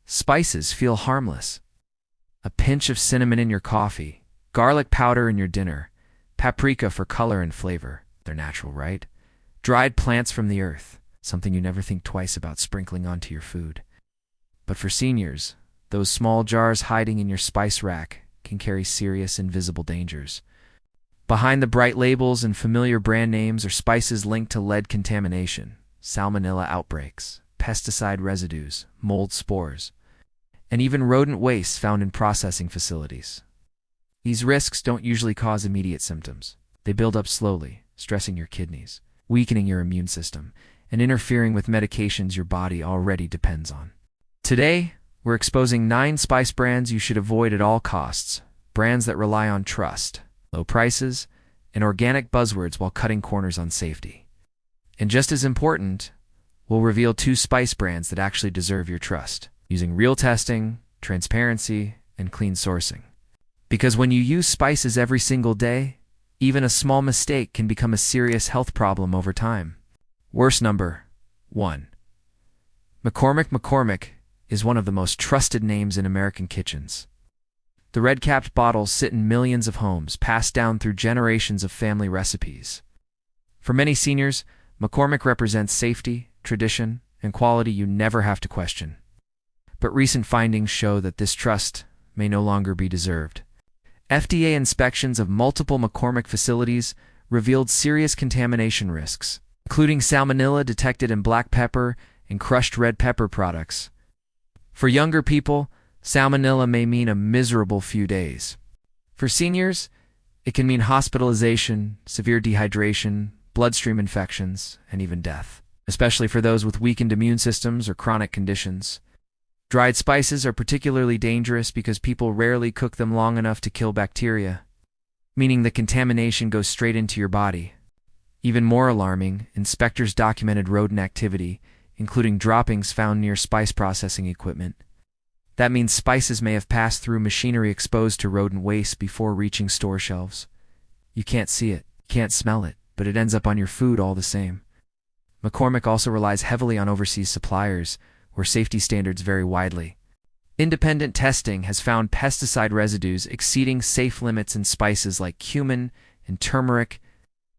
Spices feel harmless. A pinch of cinnamon in your coffee, garlic powder in your dinner, paprika for color and flavor. They're natural, right? Dried plants from the earth, something you never think twice about sprinkling onto your food. But for seniors, those small jars hiding in your spice rack can carry serious invisible dangers. Behind the bright labels and familiar brand names are spices linked to lead contamination, salmonella outbreaks, pesticide residues, mold spores, and even rodent waste found in processing facilities. These risks don't usually cause immediate symptoms. They build up slowly, stressing your kidneys, weakening your immune system, and interfering with medications your body already depends on. Today, we're exposing 9 spice brands you should avoid at all costs, brands that rely on trust, low prices, and organic buzzwords while cutting corners on safety. And just as important, we'll reveal 2 spice brands that actually deserve your trust, using real testing, transparency, and clean sourcing. Because when you use spices every single day, even a small mistake can become a serious health problem over time. Worst number 1. McCormick is one of the most trusted names in American kitchens. The red-capped bottles sit in millions of homes, passed down through generations of family recipes. For many seniors, McCormick represents safety, tradition, and quality you never have to question. But recent findings show that this trust may no longer be deserved. FDA inspections of multiple McCormick facilities revealed serious contamination risks, including salmonella detected in black pepper and crushed red pepper products. For younger people, salmonella may mean a miserable few days. For seniors, it can mean hospitalization, severe dehydration, bloodstream infections, and even death, especially for those with weakened immune systems or chronic conditions. Dried spices are particularly dangerous because people rarely cook them long enough to kill bacteria, meaning the contamination goes straight into your body. Even more alarming, inspectors documented rodent activity, including droppings found near spice processing equipment. That means spices may have passed through machinery exposed to rodent waste before reaching store shelves. You can't see it, can't smell it, but it ends up on your food all the same. McCormick also relies heavily on overseas suppliers, where safety standards vary widely. Independent testing has found pesticide residues exceeding safe limits in spices like cumin and turmeric.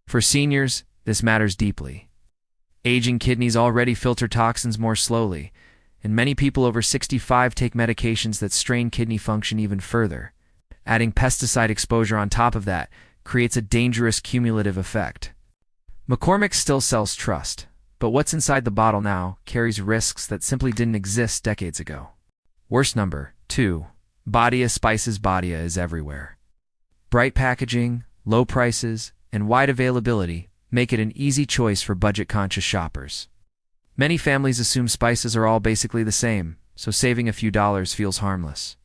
For seniors, this matters deeply. Aging kidneys already filter toxins more slowly, and many people over 65 take medications that strain kidney function even further. Adding pesticide exposure on top of that creates a dangerous cumulative effect. McCormick still sells trust, but what's inside the bottle now carries risks that simply didn't exist decades ago. Worst number 2. Badia spices. Badia is everywhere. Bright packaging, low prices, and wide availability make it an easy choice for budget-conscious shoppers. Many families assume spices are all basically the same, so saving a few dollars feels harmless.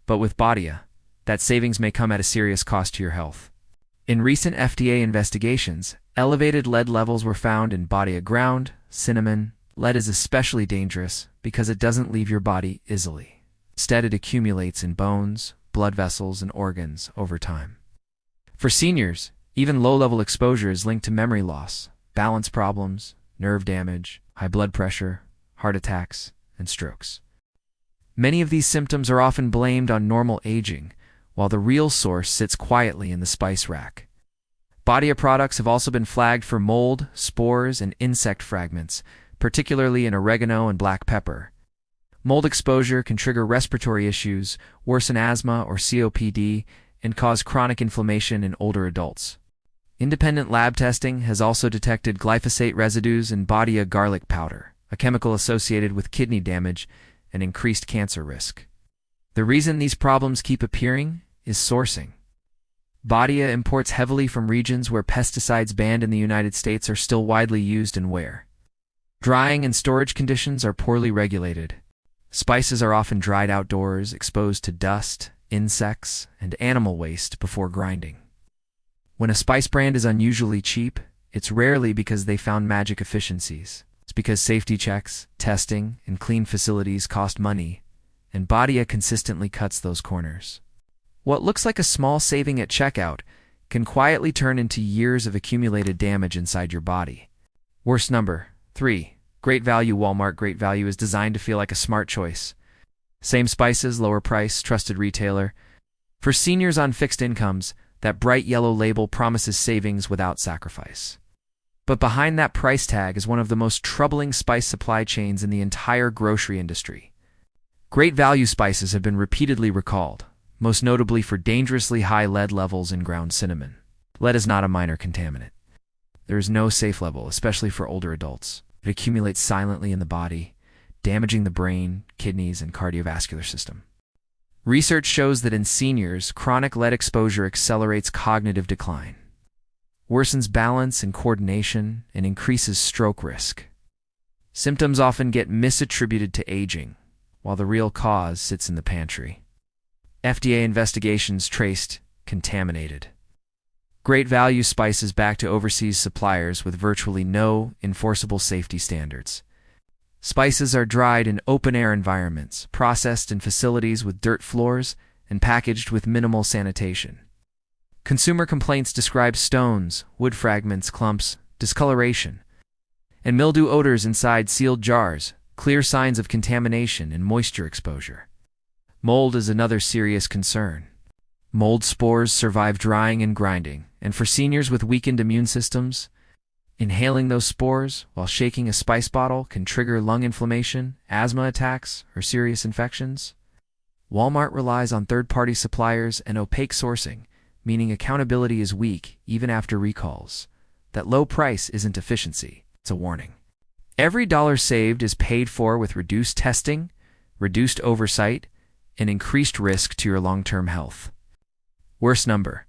But with Badia, that savings may come at a serious cost to your health. In recent FDA investigations, elevated lead levels were found in Badia ground, cinnamon. Lead is especially dangerous because it doesn't leave your body easily. Instead, it accumulates in bones, blood vessels, and organs over time. For seniors, even low-level exposure is linked to memory loss, balance problems, nerve damage, high blood pressure, heart attacks, and strokes. Many of these symptoms are often blamed on normal aging, while the real source sits quietly in the spice rack. Badia products have also been flagged for mold, spores, and insect fragments, particularly in oregano and black pepper. Mold exposure can trigger respiratory issues, worsen asthma or COPD, and cause chronic inflammation in older adults. Independent lab testing has also detected glyphosate residues in Badia garlic powder, a chemical associated with kidney damage and increased cancer risk. The reason these problems keep appearing is sourcing. Badia imports heavily from regions where pesticides banned in the United States are still widely used and where drying and storage conditions are poorly regulated. Spices are often dried outdoors, exposed to dust, insects, and animal waste before grinding. When a spice brand is unusually cheap, it's rarely because they found magic efficiencies. It's because safety checks, testing, and clean facilities cost money, and Badia consistently cuts those corners. What looks like a small saving at checkout can quietly turn into years of accumulated damage inside your body. Worst number 3. Great value. Walmart. Great value is designed to feel like a smart choice. Same spices, lower price, trusted retailer. For seniors on fixed incomes, that bright yellow label promises savings without sacrifice. But behind that price tag is one of the most troubling spice supply chains in the entire grocery industry. Great value spices have been repeatedly recalled, most notably for dangerously high lead levels in ground cinnamon. Lead is not a minor contaminant. There is no safe level, especially for older adults. It accumulates silently in the body, damaging the brain, kidneys, and cardiovascular system. Research shows that in seniors, chronic lead exposure accelerates cognitive decline, worsens balance and coordination, and increases stroke risk. Symptoms often get misattributed to aging, while the real cause sits in the pantry. FDA investigations traced contaminated great value spices back to overseas suppliers with virtually no enforceable safety standards. Spices are dried in open-air environments, processed in facilities with dirt floors, and packaged with minimal sanitation. Consumer complaints describe stones, wood fragments, clumps, discoloration, and mildew odors inside sealed jars, clear signs of contamination and moisture exposure. Mold is another serious concern. Mold spores survive drying and grinding, and for seniors with weakened immune systems, inhaling those spores while shaking a spice bottle can trigger lung inflammation, asthma attacks, or serious infections. Walmart relies on third-party suppliers and opaque sourcing, meaning accountability is weak even after recalls. That low price isn't efficiency, it's a warning. Every dollar saved is paid for with reduced testing, reduced oversight, and increased risk to your long-term health. Worst number.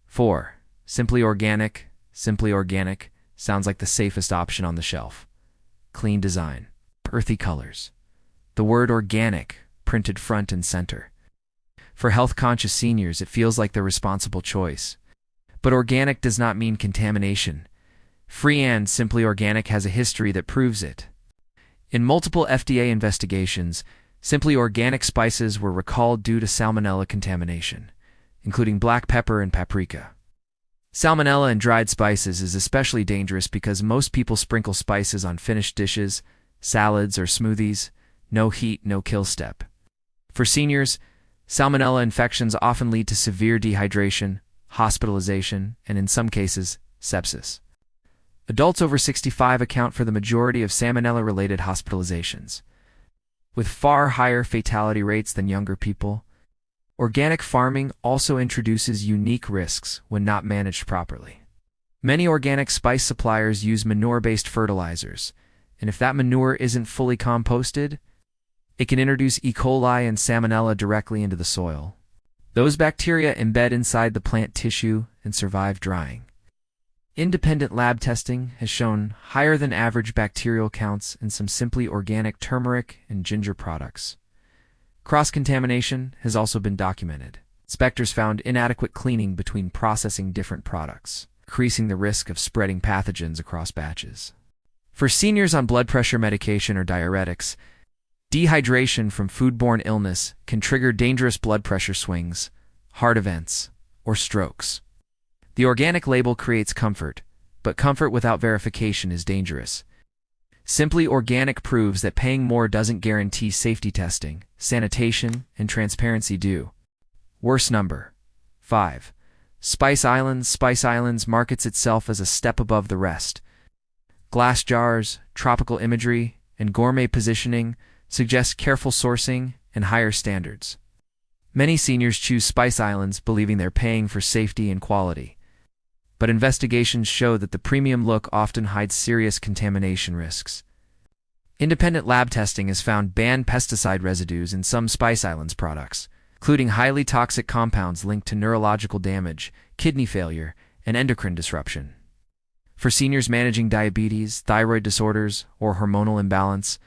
4. Simply Organic. Simply Organic sounds like the safest option on the shelf. Clean design. Earthy colors. The word organic printed front and center. For health-conscious seniors, it feels like the responsible choice. But organic does not mean contamination. Free and Simply Organic has a history that proves it. In multiple FDA investigations, Simply Organic spices were recalled due to salmonella contamination, including black pepper and paprika. Salmonella in dried spices is especially dangerous because most people sprinkle spices on finished dishes, salads, or smoothies. No heat, no kill step. For seniors, salmonella infections often lead to severe dehydration, hospitalization, and in some cases, sepsis. Adults over 65 account for the majority of salmonella-related hospitalizations, with far higher fatality rates than younger people. Organic farming also introduces unique risks when not managed properly. Many organic spice suppliers use manure-based fertilizers, and if that manure isn't fully composted, it can introduce E. coli and salmonella directly into the soil. Those bacteria embed inside the plant tissue and survive drying. Independent lab testing has shown higher than average bacterial counts in some Simply Organic turmeric and ginger products. Cross-contamination has also been documented. Inspectors found inadequate cleaning between processing different products, increasing the risk of spreading pathogens across batches. For seniors on blood pressure medication or diuretics, dehydration from foodborne illness can trigger dangerous blood pressure swings, heart events, or strokes. The organic label creates comfort, but comfort without verification is dangerous. Simply Organic proves that paying more doesn't guarantee safety testing, sanitation, and transparency do. Worst number. 5. Spice Islands. Spice Islands markets itself as a step above the rest. Glass jars, tropical imagery, and gourmet positioning suggest careful sourcing and higher standards. Many seniors choose Spice Islands believing they're paying for safety and quality. But investigations show that the premium look often hides serious contamination risks. Independent lab testing has found banned pesticide residues in some Spice Islands products, including highly toxic compounds linked to neurological damage, kidney failure, and endocrine disruption. For seniors managing diabetes, thyroid disorders, or hormonal imbalance,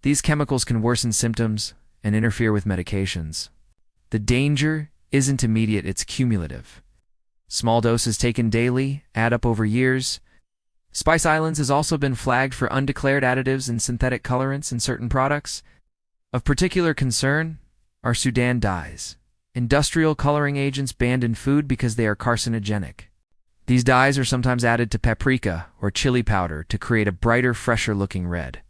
these chemicals can worsen symptoms and interfere with medications. The danger isn't immediate, it's cumulative. Small doses taken daily add up over years. Spice Islands has also been flagged for undeclared additives and synthetic colorants in certain products. Of particular concern are Sudan dyes, industrial coloring agents banned in food because they are carcinogenic. These dyes are sometimes added to paprika or chili powder to create a brighter, fresher-looking red.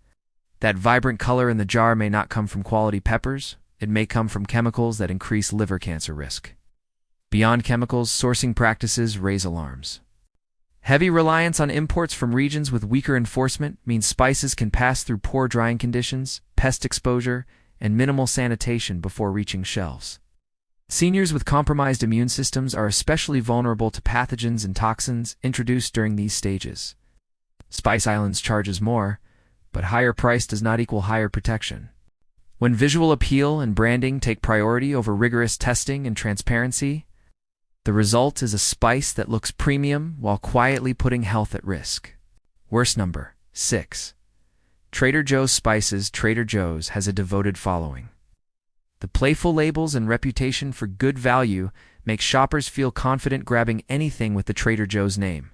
That vibrant color in the jar may not come from quality peppers, it may come from chemicals that increase liver cancer risk. Beyond chemicals, sourcing practices raise alarms. Heavy reliance on imports from regions with weaker enforcement means spices can pass through poor drying conditions, pest exposure, and minimal sanitation before reaching shelves. Seniors with compromised immune systems are especially vulnerable to pathogens and toxins introduced during these stages. Spice Islands charges more, but higher price does not equal higher protection. When visual appeal and branding take priority over rigorous testing and transparency, the result is a spice that looks premium while quietly putting health at risk. Worst number 6. Trader Joe's Spices. Trader Joe's has a devoted following. The playful labels and reputation for good value make shoppers feel confident grabbing anything with the Trader Joe's name.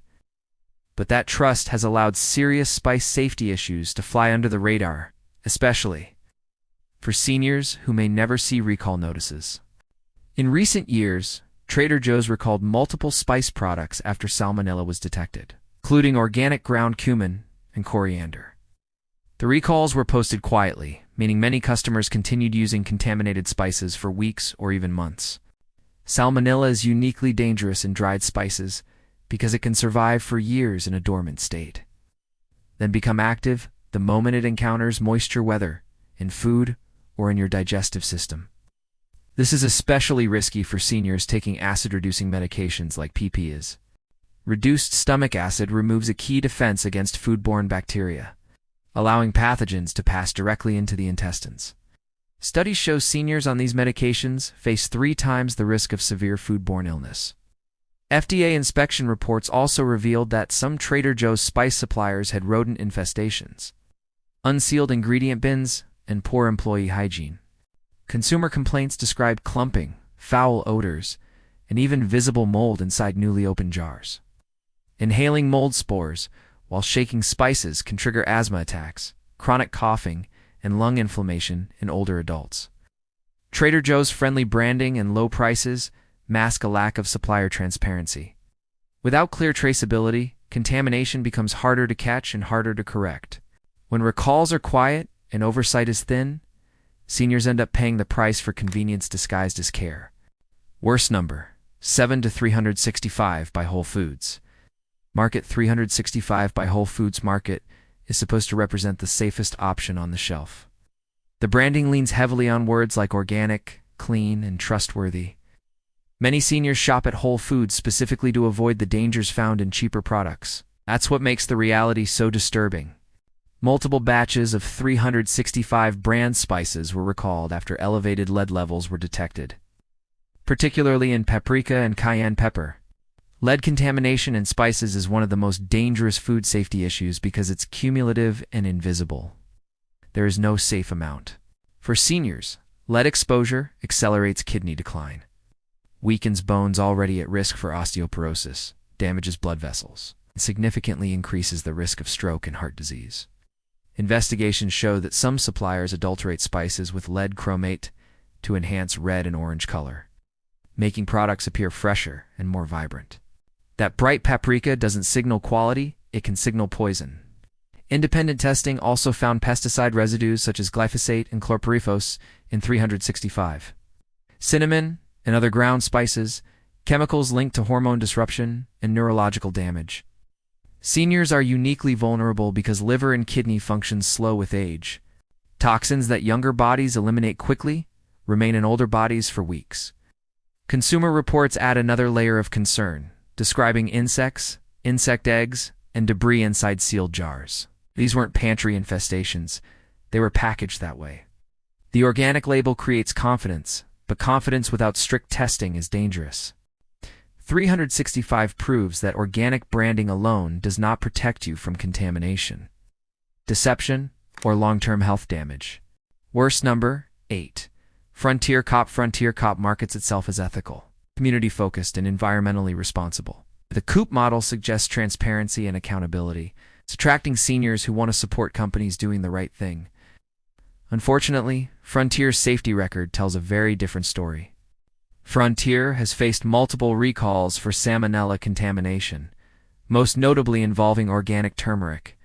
But that trust has allowed serious spice safety issues to fly under the radar, especially for seniors who may never see recall notices. In recent years, Trader Joe's recalled multiple spice products after salmonella was detected, including organic ground cumin and coriander. The recalls were posted quietly, meaning many customers continued using contaminated spices for weeks or even months. Salmonella is uniquely dangerous in dried spices because it can survive for years in a dormant state, then become active the moment it encounters moisture, whether in food or in your digestive system. This is especially risky for seniors taking acid-reducing medications like PPIs. Reduced stomach acid removes a key defense against foodborne bacteria, allowing pathogens to pass directly into the intestines. Studies show seniors on these medications face 3 times the risk of severe foodborne illness. FDA inspection reports also revealed that some Trader Joe's spice suppliers had rodent infestations, unsealed ingredient bins, and poor employee hygiene. Consumer complaints described clumping, foul odors, and even visible mold inside newly opened jars. Inhaling mold spores while shaking spices can trigger asthma attacks, chronic coughing, and lung inflammation in older adults. Trader Joe's friendly branding and low prices mask a lack of supplier transparency. Without clear traceability, contamination becomes harder to catch and harder to correct. When recalls are quiet and oversight is thin, seniors end up paying the price for convenience disguised as care. Worst number 7 to 365 by Whole Foods. Market 365 by Whole Foods Market is supposed to represent the safest option on the shelf. The branding leans heavily on words like organic, clean, and trustworthy. Many seniors shop at Whole Foods specifically to avoid the dangers found in cheaper products. That's what makes the reality so disturbing. Multiple batches of 365 brand spices were recalled after elevated lead levels were detected, particularly in paprika and cayenne pepper. Lead contamination in spices is one of the most dangerous food safety issues because it's cumulative and invisible. There is no safe amount. For seniors, lead exposure accelerates kidney decline, weakens bones already at risk for osteoporosis, damages blood vessels, and significantly increases the risk of stroke and heart disease. Investigations show that some suppliers adulterate spices with lead chromate to enhance red and orange color, making products appear fresher and more vibrant. That bright paprika doesn't signal quality, it can signal poison. Independent testing also found pesticide residues such as glyphosate and chlorpyrifos in 365. Cinnamon and other ground spices, chemicals linked to hormone disruption and neurological damage. Seniors are uniquely vulnerable because liver and kidney functions slow with age. Toxins that younger bodies eliminate quickly remain in older bodies for weeks. Consumer reports add another layer of concern, describing insects, insect eggs, and debris inside sealed jars. These weren't pantry infestations, they were packaged that way. The organic label creates confidence, but confidence without strict testing is dangerous. 365 proves that organic branding alone does not protect you from contamination, deception, or long-term health damage. Worst number 8. Frontier Cop markets itself as ethical, community-focused, and environmentally responsible. The Coop model suggests transparency and accountability. It's attracting seniors who want to support companies doing the right thing. Unfortunately, Frontier's safety record tells a very different story. Frontier has faced multiple recalls for salmonella contamination, most notably involving organic turmeric.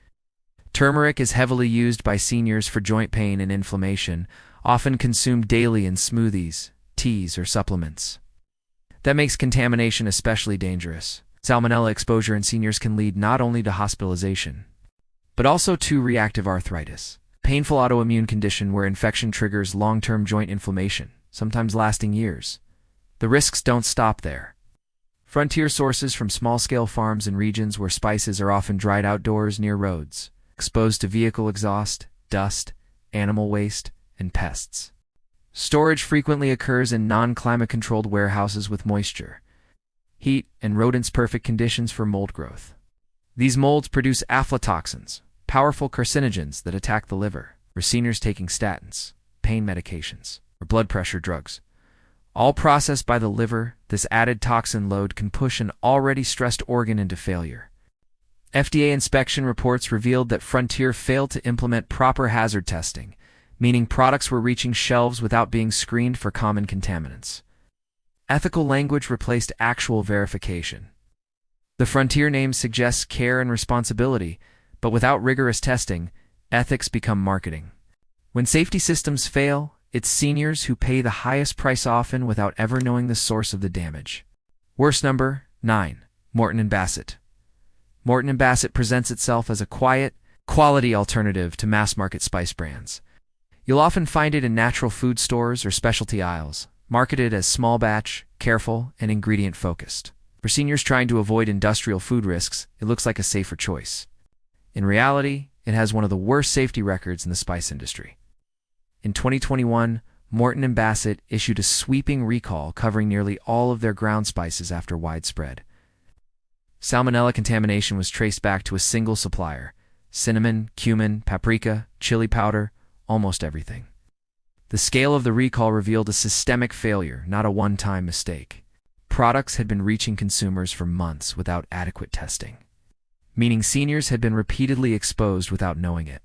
Turmeric is heavily used by seniors for joint pain and inflammation, often consumed daily in smoothies, teas, or supplements. That makes contamination especially dangerous. Salmonella exposure in seniors can lead not only to hospitalization, but also to reactive arthritis, a painful autoimmune condition where infection triggers long-term joint inflammation, sometimes lasting years. The risks don't stop there. Frontier sources from small-scale farms in regions where spices are often dried outdoors near roads, exposed to vehicle exhaust, dust, animal waste, and pests. Storage frequently occurs in non-climate-controlled warehouses with moisture, heat, and rodents-perfect conditions for mold growth. These molds produce aflatoxins, powerful carcinogens that attack the liver. For seniors taking statins, pain medications, or blood pressure drugs, all processed by the liver, this added toxin load can push an already stressed organ into failure. FDA inspection reports revealed that Frontier failed to implement proper hazard testing, meaning products were reaching shelves without being screened for common contaminants. Ethical language replaced actual verification. The Frontier name suggests care and responsibility, but without rigorous testing, ethics become marketing. When safety systems fail, it's seniors who pay the highest price, often without ever knowing the source of the damage. Worst number 9. Morton Bassett. Morton Bassett presents itself as a quiet, quality alternative to mass-market spice brands. You'll often find it in natural food stores or specialty aisles, marketed as small batch, careful, and ingredient-focused. For seniors trying to avoid industrial food risks, it looks like a safer choice. In reality, it has one of the worst safety records in the spice industry. In 2021, Morton Bassett issued a sweeping recall covering nearly all of their ground spices after widespread salmonella contamination was traced back to a single supplier: cinnamon, cumin, paprika, chili powder, almost everything. The scale of the recall revealed a systemic failure, not a one-time mistake. Products had been reaching consumers for months without adequate testing, meaning seniors had been repeatedly exposed without knowing it.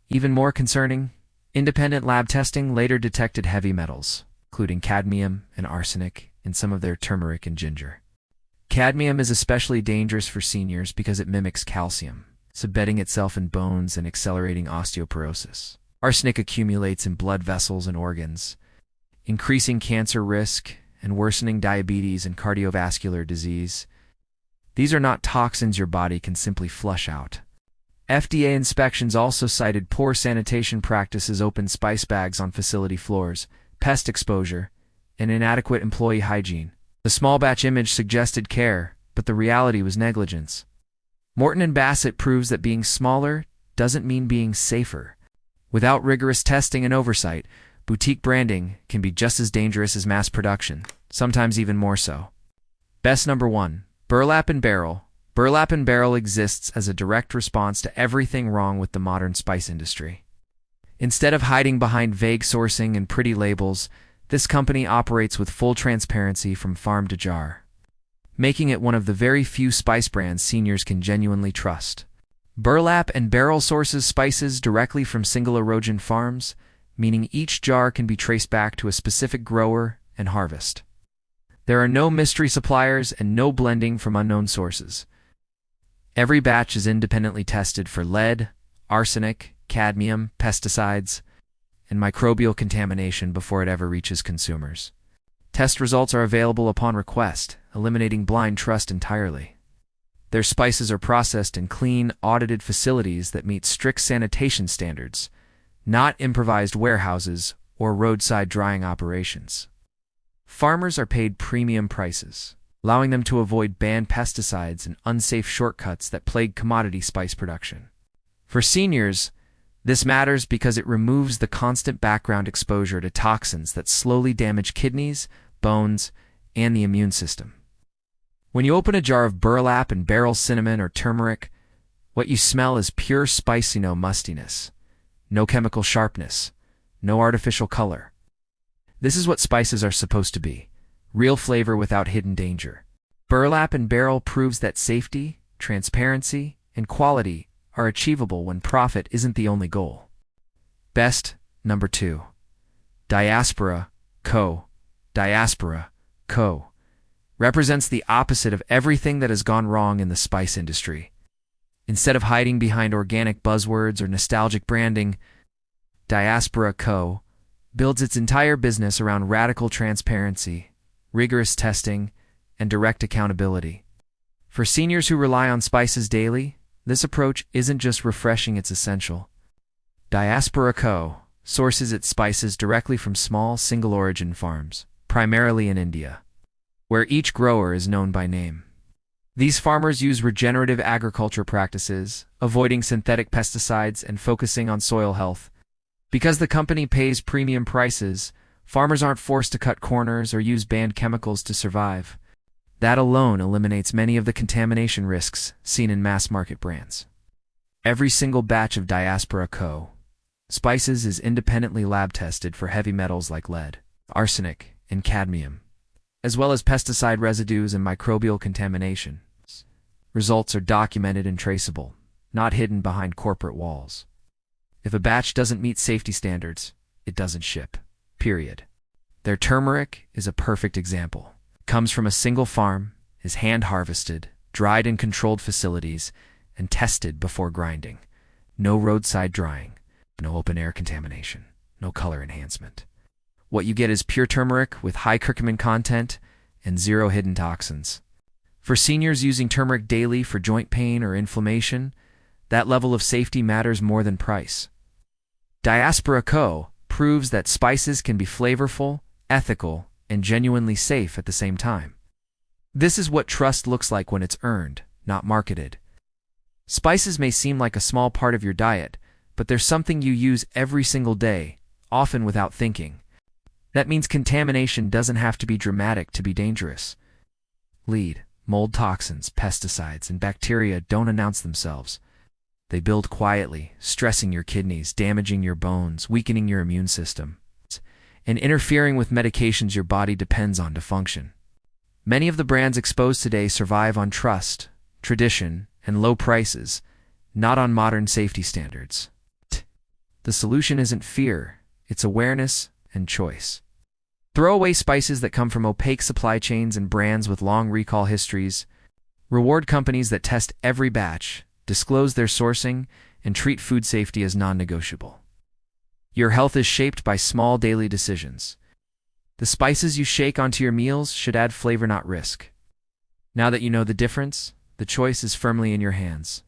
Even more concerning, independent lab testing later detected heavy metals, including cadmium and arsenic, in some of their turmeric and ginger. Cadmium is especially dangerous for seniors because it mimics calcium, embedding itself in bones and accelerating osteoporosis. Arsenic accumulates in blood vessels and organs, increasing cancer risk and worsening diabetes and cardiovascular disease. These are not toxins your body can simply flush out. FDA inspections also cited poor sanitation practices, open spice bags on facility floors, pest exposure, and inadequate employee hygiene. The small batch image suggested care, but the reality was negligence. Morton Bassett proves that being smaller doesn't mean being safer. Without rigorous testing and oversight, boutique branding can be just as dangerous as mass production, sometimes even more so. Best number 1. Burlap Barrel. Burlap Barrel exists as a direct response to everything wrong with the modern spice industry. Instead of hiding behind vague sourcing and pretty labels, this company operates with full transparency from farm to jar, making it one of the very few spice brands seniors can genuinely trust. Burlap Barrel sources spices directly from single origin farms, meaning each jar can be traced back to a specific grower and harvest. There are no mystery suppliers and no blending from unknown sources. Every batch is independently tested for lead, arsenic, cadmium, pesticides, and microbial contamination before it ever reaches consumers. Test results are available upon request, eliminating blind trust entirely. Their spices are processed in clean, audited facilities that meet strict sanitation standards, not improvised warehouses or roadside drying operations. Farmers are paid premium prices, allowing them to avoid banned pesticides and unsafe shortcuts that plague commodity spice production. For seniors, this matters because it removes the constant background exposure to toxins that slowly damage kidneys, bones, and the immune system. When you open a jar of Burlap Barrel cinnamon or turmeric, what you smell is pure spicy, no mustiness, no chemical sharpness, no artificial color. This is what spices are supposed to be: real flavor without hidden danger. Burlap Barrel proves that safety, transparency, and quality are achievable when profit isn't the only goal. Best number 2. Diaspora Co. Diaspora Co. represents the opposite of everything that has gone wrong in the spice industry. Instead of hiding behind organic buzzwords or nostalgic branding, Diaspora Co. builds its entire business around radical transparency, rigorous testing, and direct accountability. For seniors who rely on spices daily, this approach isn't just refreshing, it's essential. Diaspora Co. sources its spices directly from small, single-origin farms, primarily in India, where each grower is known by name. These farmers use regenerative agriculture practices, avoiding synthetic pesticides and focusing on soil health. Because the company pays premium prices, farmers aren't forced to cut corners or use banned chemicals to survive. That alone eliminates many of the contamination risks seen in mass-market brands. Every single batch of Diaspora Co. spices is independently lab-tested for heavy metals like lead, arsenic, and cadmium, as well as pesticide residues and microbial contamination. Results are documented and traceable, not hidden behind corporate walls. If a batch doesn't meet safety standards, it doesn't ship. Period. Their turmeric is a perfect example. It comes from a single farm, is hand-harvested, dried in controlled facilities, and tested before grinding. No roadside drying, no open-air contamination, no color enhancement. What you get is pure turmeric with high curcumin content and zero hidden toxins. For seniors using turmeric daily for joint pain or inflammation, that level of safety matters more than price. Diaspora Co. proves that spices can be flavorful, ethical, and genuinely safe at the same time. This is what trust looks like when it's earned, not marketed. Spices may seem like a small part of your diet, but they're something you use every single day, often without thinking. That means contamination doesn't have to be dramatic to be dangerous. Lead, mold toxins, pesticides, and bacteria don't announce themselves. They build quietly, stressing your kidneys, damaging your bones, weakening your immune system, and interfering with medications your body depends on to function. Many of the brands exposed today survive on trust, tradition, and low prices, not on modern safety standards. The solution isn't fear, it's awareness and choice. Throw away spices that come from opaque supply chains and brands with long recall histories. Reward companies that test every batch, disclose their sourcing, and treat food safety as non-negotiable. Your health is shaped by small daily decisions. The spices you shake onto your meals should add flavor, not risk. Now that you know the difference, the choice is firmly in your hands.